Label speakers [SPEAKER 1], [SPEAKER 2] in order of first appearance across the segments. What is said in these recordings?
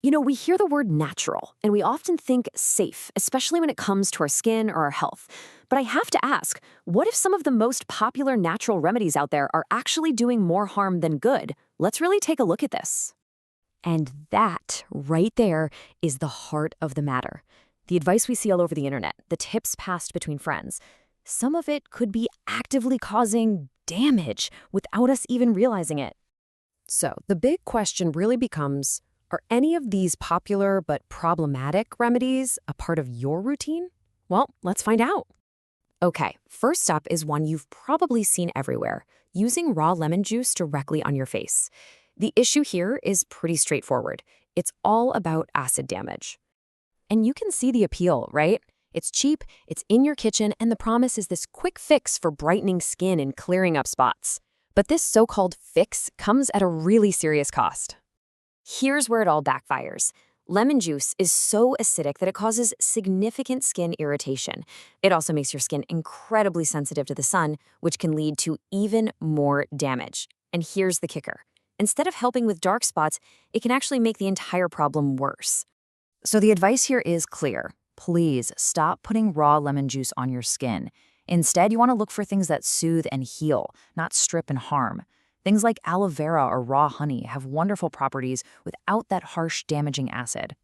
[SPEAKER 1] We hear the word natural, and we often think safe, especially when it comes to our skin or our health. But I have to ask, what if some of the most popular natural remedies out there are actually doing more harm than good? Let's really take a look at this. And that, right there, is the heart of the matter. The advice we see all over the internet, the tips passed between friends, some of it could be actively causing damage without us even realizing it. So the big question really becomes, are any of these popular but problematic remedies a part of your routine? Well, let's find out. Okay, first up is one you've probably seen everywhere, using raw lemon juice directly on your face. The issue here is pretty straightforward. It's all about acid damage. And you can see the appeal, right? It's cheap, it's in your kitchen, and the promise is this quick fix for brightening skin and clearing up spots. But this so-called fix comes at a really serious cost. Here's where it all backfires. Lemon juice is so acidic that it causes significant skin irritation. It also makes your skin incredibly sensitive to the sun, which can lead to even more damage. And here's the kicker. Instead of helping with dark spots, it can actually make the entire problem worse. So the advice here is clear. Please stop putting raw lemon juice on your skin. Instead, you want to look for things that soothe and heal, not strip and harm. Things like aloe vera or raw honey have wonderful properties without that harsh, damaging acid.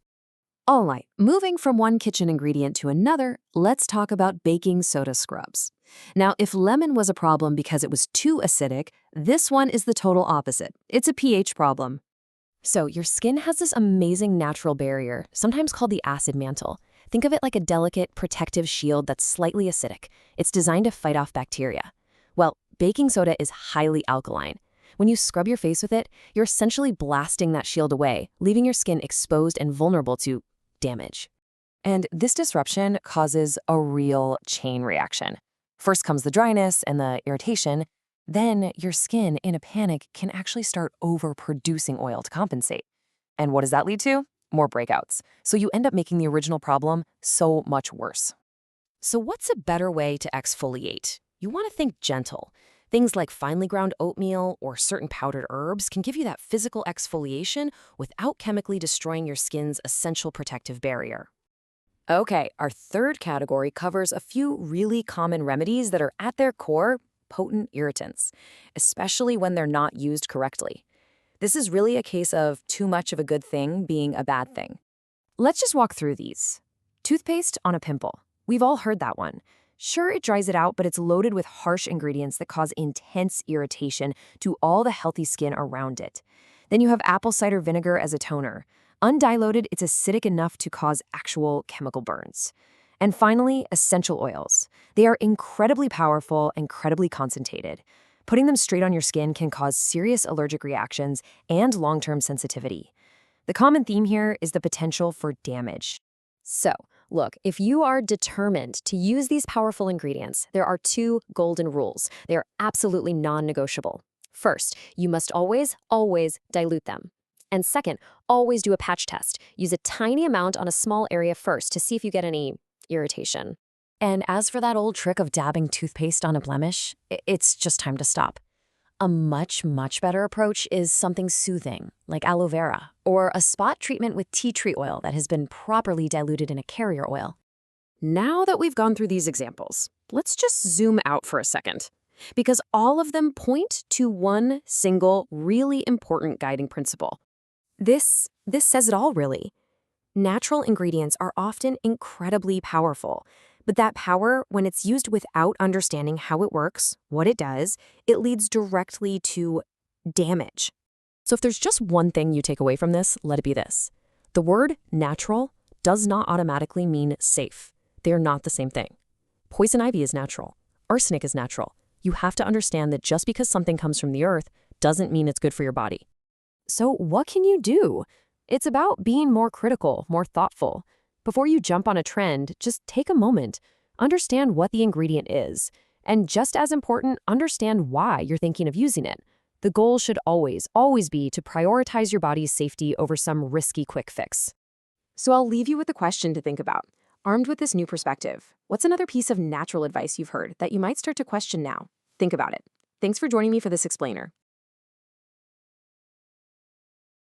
[SPEAKER 1] All right, moving from one kitchen ingredient to another, let's talk about baking soda scrubs. Now, if lemon was a problem because it was too acidic, this one is the total opposite. It's a pH problem. So your skin has this amazing natural barrier, sometimes called the acid mantle. Think of it like a delicate, protective shield that's slightly acidic. It's designed to fight off bacteria. Well, baking soda is highly alkaline. When you scrub your face with it, you're essentially blasting that shield away, leaving your skin exposed and vulnerable to damage. And this disruption causes a real chain reaction. First comes the dryness and the irritation, then your skin, in a panic, can actually start overproducing oil to compensate. And what does that lead to? More breakouts. So you end up making the original problem so much worse. So what's a better way to exfoliate? You want to think gentle. Things like finely ground oatmeal or certain powdered herbs can give you that physical exfoliation without chemically destroying your skin's essential protective barrier. Okay, our third category covers a few really common remedies that are at their core potent irritants, especially when they're not used correctly. This is really a case of too much of a good thing being a bad thing. Let's just walk through these. Toothpaste on a pimple. We've all heard that one. Sure, it dries it out, but it's loaded with harsh ingredients that cause intense irritation to all the healthy skin around it. Then you have apple cider vinegar as a toner. Undiluted, it's acidic enough to cause actual chemical burns. And finally, essential oils. They are incredibly powerful, incredibly concentrated. Putting them straight on your skin can cause serious allergic reactions and long-term sensitivity. The common theme here is the potential for damage. So, look, if you are determined to use these powerful ingredients, there are two golden rules. They are absolutely non-negotiable. First, you must always, always dilute them. And second, always do a patch test. Use a tiny amount on a small area first to see if you get any irritation. And as for that old trick of dabbing toothpaste on a blemish, it's just time to stop. A much, much better approach is something soothing, like aloe vera, or a spot treatment with tea tree oil that has been properly diluted in a carrier oil. Now that we've gone through these examples, let's just zoom out for a second, because all of them point to one single, really important guiding principle. This says it all, really. Natural ingredients are often incredibly powerful, but that power, when it's used without understanding how it works, what it does, it leads directly to damage. So if there's just one thing you take away from this, let it be this. The word natural does not automatically mean safe. They are not the same thing. Poison ivy is natural. Arsenic is natural. You have to understand that just because something comes from the earth doesn't mean it's good for your body. So what can you do? It's about being more critical, more thoughtful. Before you jump on a trend, just take a moment. Understand what the ingredient is. And just as important, understand why you're thinking of using it. The goal should always, always be to prioritize your body's safety over some risky quick fix. So I'll leave you with a question to think about. Armed with this new perspective, what's another piece of natural advice you've heard that you might start to question now? Think about it. Thanks for joining me for this explainer.